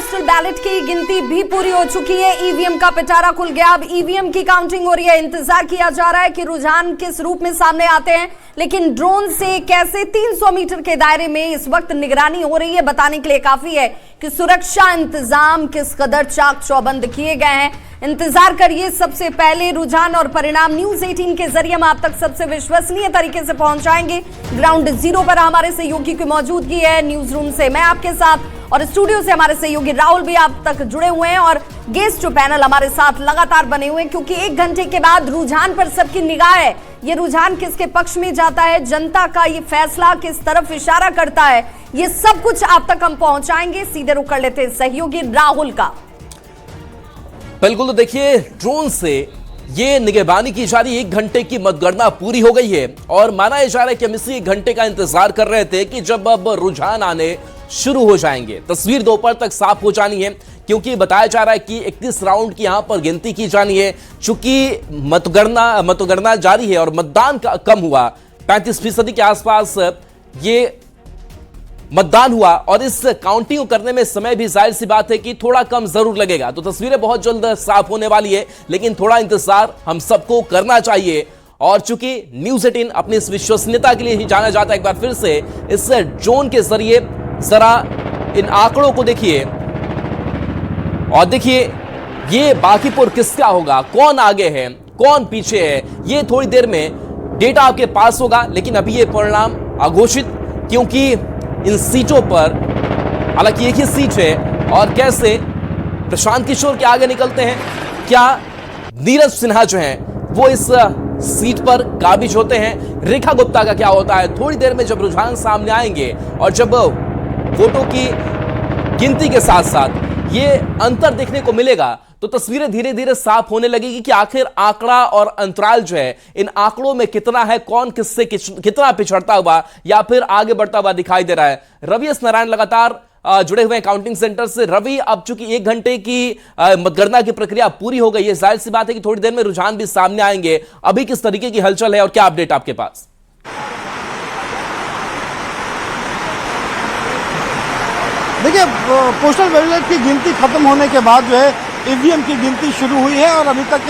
Postal ballot की गिनती भी पूरी हो चुकी है। ईवीएम का पिटारा खुल गया। अब ईवीएम की काउंटिंग हो रही है। इंतजार किया जा रहा है कि रुझान किस रूप में सामने आते हैं, लेकिन ड्रोन से कैसे 300 मीटर के दायरे में इस वक्त निगरानी हो रही है बताने के लिए काफी है कि सुरक्षा इंतजाम किस कदर चाक चौबंद किए गए हैं। इंतजार करिए। सबसे पहले रुझान और परिणाम न्यूज 18 के जरिए हम आप तक सबसे विश्वसनीय तरीके से पहुंचाएंगे। ग्राउंड जीरो पर हमारे सहयोगी की मौजूदगी है। न्यूज रूम से मैं आपके साथ और स्टूडियो से हमारे सहयोगी राहुल भी आप तक जुड़े हुए हैं और गेस्ट पैनल हमारे साथ लगातार बने हुए हैं, क्योंकि 1 घंटे के बाद रुझान पर सबकी निगाह है। ये रुझान किसके पक्ष में जाता है, जनता का ये फैसला किस तरफ इशारा करता है, ये सब कुछ आप तक हम पहुंचाएंगे। सीधे रुक कर लेते हैं सहयोगी राहुल का। बिल्कुल, तो देखिए ड्रोन से ये निगरानी की जा रही है। 1 घंटे की मतगणना पूरी हो गई है और माना जा रहा है कि हम इसी 1 घंटे का इंतजार कर रहे थे कि जब अब रुझान आने शुरू हो जाएंगे। तस्वीर दोपहर तक साफ हो जानी है, क्योंकि बताया जा रहा है कि 31 राउंड की यहां पर गिनती की जानी है। चूंकि मतगणना जारी है और मतदान का कम हुआ, 35% के आसपास ये मतदान हुआ और इस काउंटिंग करने में समय भी जाहिर सी बात है कि थोड़ा कम जरूर लगेगा। तो तस्वीरें बहुत जल्द साफ होने वाली है, लेकिन थोड़ा इंतजार हम सबको करना चाहिए। और चूंकि न्यूज 18 अपनी इस विश्वसनीयता के लिए ही जाना जाता है, एक बार फिर से इस ड्रोन के जरिए जरा इन आंकड़ों को देखिए और देखिए ये बांकीपुर किसका होगा, कौन आगे है कौन पीछे है, ये थोड़ी देर में डेटा आपके पास होगा। लेकिन अभी ये परिणाम अघोषित, क्योंकि इन सीटों पर हालांकि एक ही सीट है और कैसे प्रशांत किशोर के आगे निकलते हैं, क्या नीरज सिन्हा जो हैं वो इस सीट पर काबिज होते हैं, रेखा गुप्ता का क्या होता है। थोड़ी देर में जब रुझान सामने आएंगे और जब वोटों की गिनती के साथ साथ ये अंतर देखने को मिलेगा, तो तस्वीरें धीरे धीरे साफ होने लगेगी कि आखिर आंकड़ा और अंतराल जो है इन आंकड़ों में कितना है, कौन किससे कितना पिछड़ता हुआ या फिर आगे बढ़ता हुआ दिखाई दे रहा है। रवि एस नारायण लगातार जुड़े हुए हैं काउंटिंग सेंटर से। रवि, अब चूंकि 1 घंटे की मतगणना की प्रक्रिया पूरी हो गई है, जाहिर सी बात है कि थोड़ी देर में रुझान भी सामने आएंगे। अभी किस तरीके की हलचल है और क्या अपडेट आपके पास? देखिए, पोस्टल बैलेट की गिनती खत्म होने के बाद जो है ईवीएम की गिनती शुरू हुई है और अभी तक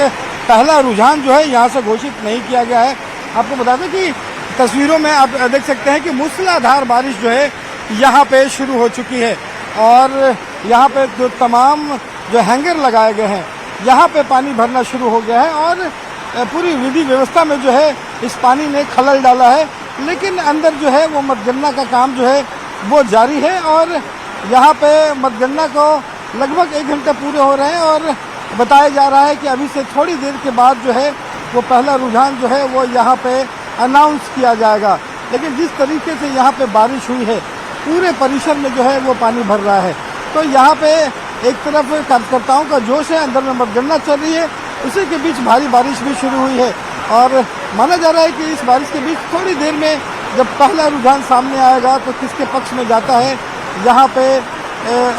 पहला रुझान जो है यहाँ से घोषित नहीं किया गया है। आपको बता दें कि तस्वीरों में आप देख सकते हैं कि मूसलाधार बारिश जो है यहाँ पे शुरू हो चुकी है और यहाँ पे जो तमाम जो हैंगर लगाए गए हैं यहाँ पे पानी भरना शुरू हो गया है और पूरी विधि व्यवस्था में जो है इस पानी ने खलल डाला है। लेकिन अंदर जो है वो मतगणना का काम जो है वो जारी है और यहाँ पे मतगणना को लगभग 1 घंटा पूरे हो रहे हैं और बताया जा रहा है कि अभी से थोड़ी देर के बाद जो है वो पहला रुझान जो है वो यहाँ पे अनाउंस किया जाएगा। लेकिन जिस तरीके से यहाँ पे बारिश हुई है, पूरे परिसर में जो है वो पानी भर रहा है, तो यहाँ पे एक तरफ कार्यकर्ताओं का जोश है, अंदर में मतगणना चल रही है, उसी के बीच भारी बारिश भी शुरू हुई है और माना जा रहा है कि इस बारिश के बीच थोड़ी देर में जब पहला रुझान सामने आएगा तो किसके पक्ष में जाता है यहाँ पे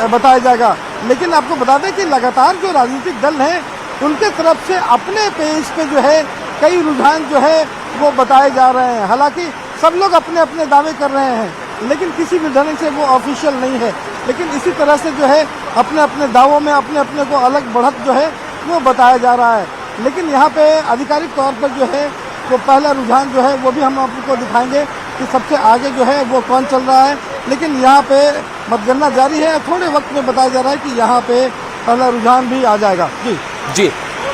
बताया जाएगा। लेकिन आपको बता दें कि लगातार जो राजनीतिक दल हैं उनके तरफ से अपने पेज पे जो है कई रुझान जो है वो बताए जा रहे हैं। हालांकि सब लोग अपने अपने दावे कर रहे हैं, लेकिन किसी भी ढंग से वो ऑफिशियल नहीं है। लेकिन इसी तरह से जो है अपने अपने दावों में अपने अपने को अलग बढ़त जो है वो बताया जा रहा है। लेकिन यहाँ पे आधिकारिक तौर पर जो है वो पहला रुझान जो है वो भी हम आपको दिखाएंगे कि सबसे आगे जो है वो कौन चल रहा है। लेकिन यहाँ पे मतगणना जारी है, थोड़े वक्त में बताया जा रहा है कि यहाँ पे पहला रुझान भी आ जाएगा। जी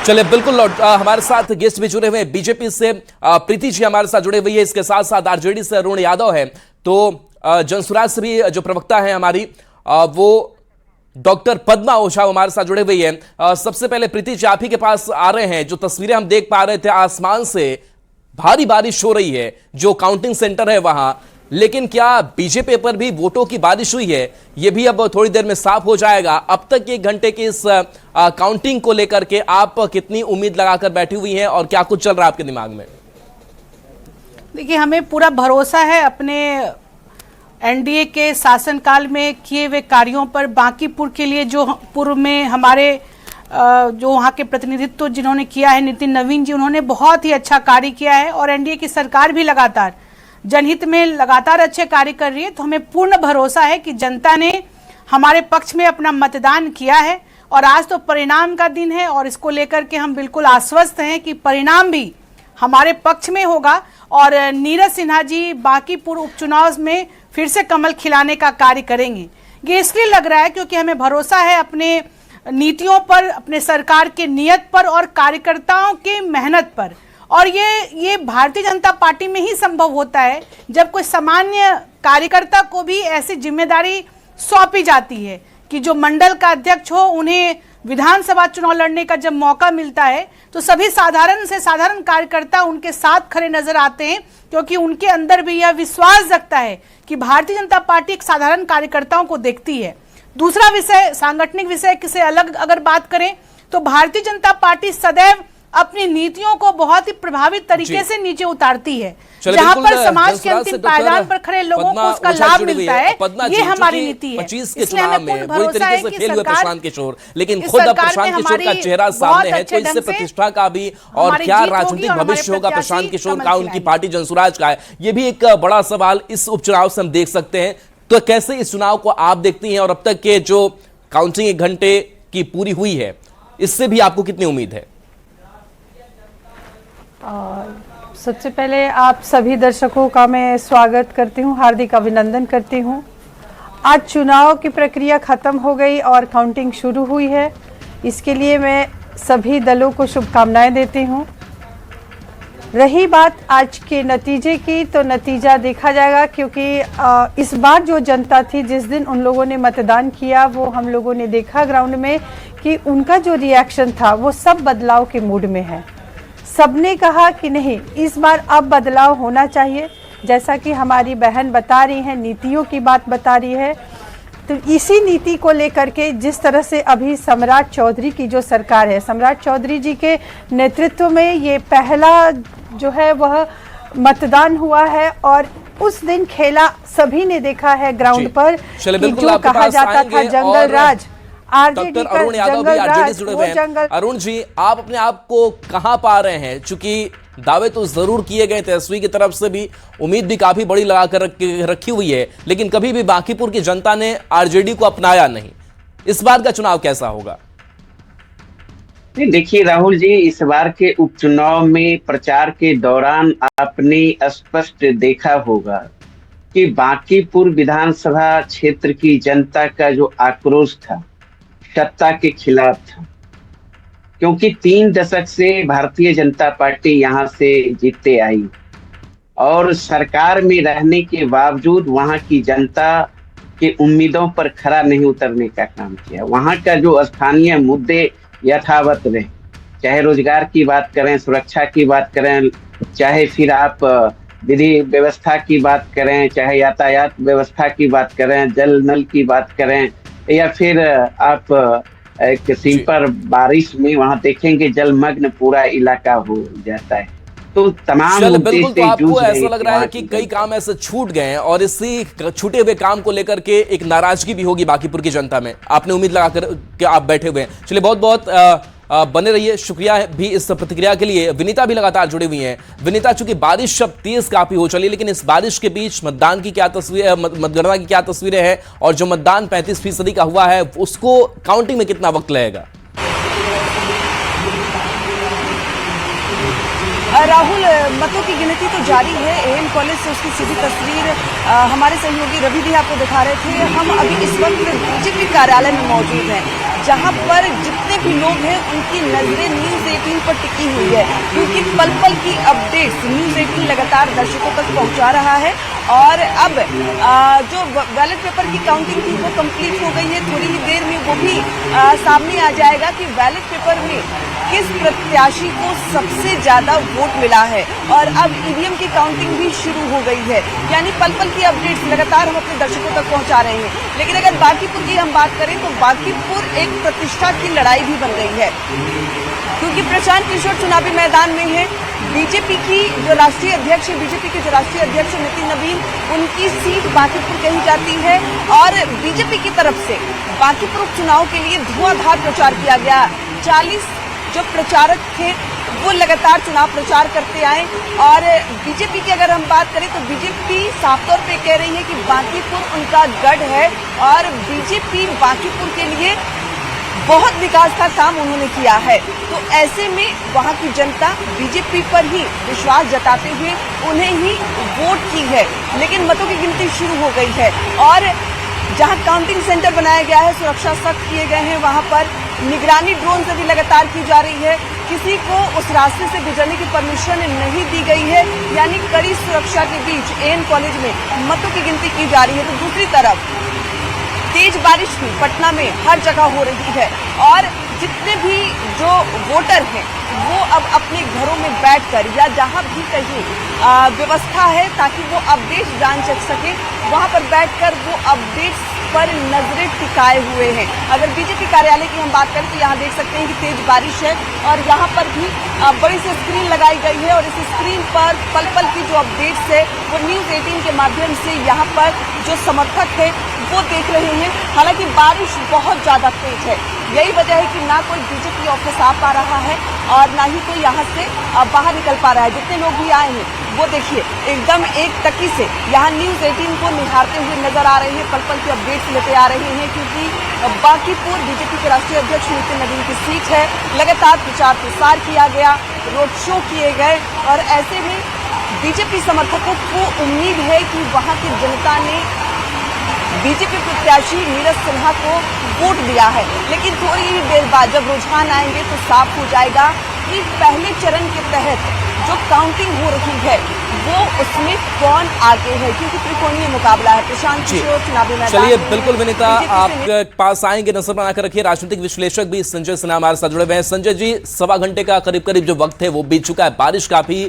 चले, बिल्कुल हमारे साथ गेस्ट भी जुड़े हुए हैं। बीजेपी से प्रीति जी हमारे साथ जुड़े हुए हैं, इसके साथ साथ आरजेडी से अरुण यादव है, तो जनसुराज से भी जो प्रवक्ता है हमारी वो डॉक्टर पद्मा ओझा हमारे साथ जुड़े हुए हैं। सबसे पहले प्रीति जी आप ही के पास आ रहे हैं। जो तस्वीरें हम देख पा रहे थे, आसमान से भारी बारिश हो रही है जो काउंटिंग सेंटर है वहां, लेकिन क्या बीजेपी पर भी वोटों की बारिश हुई है, यह भी अब थोड़ी देर में साफ हो जाएगा। अब तक 1 घंटे की इस काउंटिंग को लेकर के आप कितनी उम्मीद लगाकर बैठी हुई हैं और क्या कुछ चल रहा है आपके दिमाग में? देखिए, हमें पूरा भरोसा है अपने एनडीए के शासनकाल में किए हुए कार्यों पर। बांकीपुर के लिए जो पूर्व में हमारे जो वहाँ के प्रतिनिधित्व जिन्होंने किया है, नितिन नवीन जी, उन्होंने बहुत ही अच्छा कार्य किया है और एनडीए की सरकार भी लगातार जनहित में लगातार अच्छे कार्य कर रही है। तो हमें पूर्ण भरोसा है कि जनता ने हमारे पक्ष में अपना मतदान किया है और आज तो परिणाम का दिन है और इसको लेकर के हम बिल्कुल आश्वस्त हैं कि परिणाम भी हमारे पक्ष में होगा और नीरज सिन्हा जी बांकीपुर उपचुनाव में फिर से कमल खिलाने का कार्य करेंगे। ये इसलिए लग रहा है क्योंकि हमें भरोसा है अपने नीतियों पर, अपने सरकार के नियत पर और कार्यकर्ताओं के मेहनत पर। और ये भारतीय जनता पार्टी में ही संभव होता है जब कोई सामान्य कार्यकर्ता को भी ऐसी जिम्मेदारी सौंपी जाती है कि जो मंडल का अध्यक्ष हो, उन्हें विधानसभा चुनाव लड़ने का जब मौका मिलता है तो सभी साधारण से साधारण कार्यकर्ता उनके साथ खड़े नजर आते हैं, क्योंकि उनके अंदर भी यह विश्वास जगता है कि भारतीय जनता पार्टी एक साधारण कार्यकर्ताओं को देखती है। दूसरा विषय, सांगठनिक विषय से अलग अगर बात करें तो भारतीय जनता पार्टी सदैव अपनी नीतियों को बहुत ही प्रभावित तरीके से नीचे उतारती है, जहां पर समाज के अंतिम पायदान पर खड़े लोगों को उसका लाभ मिलता है। ये हमारी नीति है। 25 के चुनाव में बुरी तरीके से फेल हुए प्रशांत किशोर, लेकिन खुद अब प्रशांत किशोर का चेहरा सामने है, तो इससे प्रतिष्ठा का भी और क्या राजनीतिक भविष्य होगा प्रशांत किशोर का, उनकी पार्टी जनसुराज का है, ये भी एक बड़ा सवाल इस उपचुनाव से हम देख सकते हैं। तो कैसे इस चुनाव को आप देखती हैं और अब तक के जो काउंटिंग 1 घंटे की पूरी हुई है, इससे भी आपको कितनी उम्मीद है? सबसे पहले आप सभी दर्शकों का मैं स्वागत करती हूं, हार्दिक अभिनंदन करती हूं। आज चुनाव की प्रक्रिया खत्म हो गई और काउंटिंग शुरू हुई है, इसके लिए मैं सभी दलों को शुभकामनाएं देती हूं। रही बात आज के नतीजे की, तो नतीजा देखा जाएगा, क्योंकि इस बार जो जनता थी, जिस दिन उन लोगों ने मतदान किया, वो हम लोगों ने देखा ग्राउंड में कि उनका जो रिएक्शन था वो सब बदलाव के मूड में है। सबने कहा कि नहीं, इस बार अब बदलाव होना चाहिए, जैसा कि हमारी बहन बता रही हैं, नीतियों की बात बता रही है। तो इसी नीति को लेकर के जिस तरह से अभी सम्राट चौधरी की जो सरकार है, सम्राट चौधरी जी के नेतृत्व में ये पहला जो है वह मतदान हुआ है और उस दिन खेला सभी ने देखा है ग्राउंड पर कि जो कहा जाता था जंगल राज, डॉक्टर अरुण यादव भी आरजेडी से जुड़े हुए हैं। अरुण जी, आप अपने आप को कहां पा रहे हैं? चूंकि दावे तो जरूर किए गए थे, एसवी की तरफ से भी उम्मीद भी काफी बड़ी लगाकर रखी हुई है, लेकिन कभी भी बांकीपुर की जनता ने आरजेडी को अपनाया नहीं। इस बार का चुनाव कैसा होगा? देखिए राहुल जी, इस बार के उपचुनाव में प्रचार के दौरान आपने स्पष्ट देखा होगा कि बांकीपुर विधानसभा क्षेत्र की जनता का जो आक्रोश था सत्ता के खिलाफ था, क्योंकि 3 दशक से भारतीय जनता पार्टी यहां से जीतते आई और सरकार में रहने के बावजूद वहां की जनता के उम्मीदों पर खरा नहीं उतरने का काम किया। वहां का जो स्थानीय मुद्दे यथावत रहे, चाहे रोजगार की बात करें, सुरक्षा की बात करें, चाहे फिर आप विधि व्यवस्था की बात करें, चाहे यातायात व्यवस्था की बात करें, जल नल की बात करें, या फिर आप किसी पर बारिश में वहां देखेंगे जलमग्न पूरा इलाका हो जाता है। तो तमाम बिल्कुल, तो आपको ऐसा लग रहा है कि कई काम ऐसे छूट गए हैं और इसी छूटे हुए काम को लेकर के एक नाराजगी भी होगी बांकीपुर की जनता में, आपने उम्मीद लगाकर के आप बैठे हुए हैं। चलिए, बहुत बहुत बने रहिए, शुक्रिया भी इस प्रतिक्रिया के लिए। विनीता भी लगातार जुड़ी हुई हैं। विनीता, चूंकि बारिश अब तेज काफी हो चली, लेकिन इस बारिश के बीच मतदान की क्या तस्वीर, मतगणना की क्या तस्वीरें हैं और जो मतदान 35% का हुआ है उसको काउंटिंग में कितना वक्त लगेगा? राहुल, मतों की गिनती तो जारी है। एएम कॉलेज से उसकी सीधी तस्वीर हमारे सहयोगी रवि भी आपको दिखा रहे थे। हम अभी इस वक्त बीजेपी कार्यालय में मौजूद हैं, जहां पर जितने भी लोग हैं उनकी नजरें न्यूज़ 18 पर टिकी हुई है, क्योंकि पल पल की अपडेट्स न्यूज़ 18 लगातार दर्शकों तक पहुंचा रहा है। और अब जो बैलेट पेपर की काउंटिंग थी वो कंप्लीट हो गई है। थोड़ी ही देर में वो भी सामने आ जाएगा कि बैलेट पेपर में किस प्रत्याशी को सबसे ज्यादा वोट मिला है। और अब ईवीएम की काउंटिंग भी शुरू हो गई है, यानी पल पल की अपडेट्स लगातार हम अपने दर्शकों तक पहुंचा रहे हैं। लेकिन अगर बांकीपुर की हम बात करें तो बांकीपुर एक प्रतिष्ठा की लड़ाई भी बन गई है, क्योंकि प्रशांत किशोर चुनावी मैदान में है। बीजेपी की जो राष्ट्रीय अध्यक्ष है, बीजेपी के जो राष्ट्रीय अध्यक्ष नितिन नवीन, उनकी सीट बांकीपुर कही जाती है और बीजेपी की तरफ से बांकीपुर उपचुनाव के लिए धुआंधार प्रचार किया गया। 40 जो प्रचारक थे वो लगातार चुनाव प्रचार करते आए। और बीजेपी की अगर हम बात करें तो बीजेपी साफ तौर पे कह रही है कि बांकीपुर उनका गढ़ है और बीजेपी बांकीपुर के लिए बहुत विकास का काम उन्होंने किया है। तो ऐसे में वहां की जनता बीजेपी पर ही विश्वास जताते हुए उन्हें ही वोट की है। लेकिन मतों की गिनती शुरू हो गई है और जहां काउंटिंग सेंटर बनाया गया है, सुरक्षा सख्त किए गए हैं, वहां पर निगरानी ड्रोन से भी लगातार की जा रही है। किसी को उस रास्ते से गुजरने की परमिशन नहीं दी गई है, यानी कड़ी सुरक्षा के बीच एएन कॉलेज में मतों की गिनती की जा रही है। तो दूसरी तरफ तेज बारिश भी पटना में हर जगह हो रही है और जितने भी जो वोटर हैं वो अब अपने घरों में बैठकर या जहां भी कहीं व्यवस्था है ताकि वो अपडेट जान सके, वहां पर बैठकर वो अपडेट्स पर नजरें टिकाए हुए हैं। अगर बीजेपी कार्यालय की हम बात करें तो यहाँ देख सकते हैं कि तेज बारिश है और यहाँ पर भी बड़ी सी स्क्रीन लगाई गई है और इस स्क्रीन पर पल पल की जो अपडेट्स है वो न्यूज़ 18 के माध्यम से यहाँ पर जो समर्थक है वो देख रहे हैं। हालांकि बारिश बहुत ज़्यादा तेज है, यही वजह है कि ना कोई बीजेपी ऑफिस आ पा रहा है और ना ही कोई यहाँ से बाहर निकल पा रहा है। जितने लोग भी आए हैं वो देखिए एकदम एक टकी से यहाँ न्यूज़ 18 को निहारते हुए नजर आ रहे हैं, पल पल की अपडेट्स लेते आ रहे हैं, क्योंकि बांकीपुर बीजेपी के राष्ट्रीय अध्यक्ष नितिन नवीन की सीट है। लगातार प्रचार प्रसार किया गया, रोड शो किए गए और ऐसे में बीजेपी समर्थकों को उम्मीद है कि वहाँ की जनता ने बीजेपी प्रत्याशी नीरज सिन्हा को वोट दिया है। लेकिन थोड़ी ही देर बाद जब रुझान आएंगे तो साफ हो जाएगा कि पहले चरण के तहत जो काउंटिंग हो रही है वो उसमें कौन आगे है, क्योंकि त्रिकोणीय मुकाबला है। प्रशांत किशोर चुनावी मैदान। चलिए बिल्कुल विनीता, आपके पास आएंगे, नजर बनाकर रखिए। राजनीतिक विश्लेषक भी संजय सिन्हा हमारे साथ जुड़े हुए हैं। संजय जी, 1.25 घंटे का करीब करीब जो वक्त है वो बीत चुका है, बारिश काफी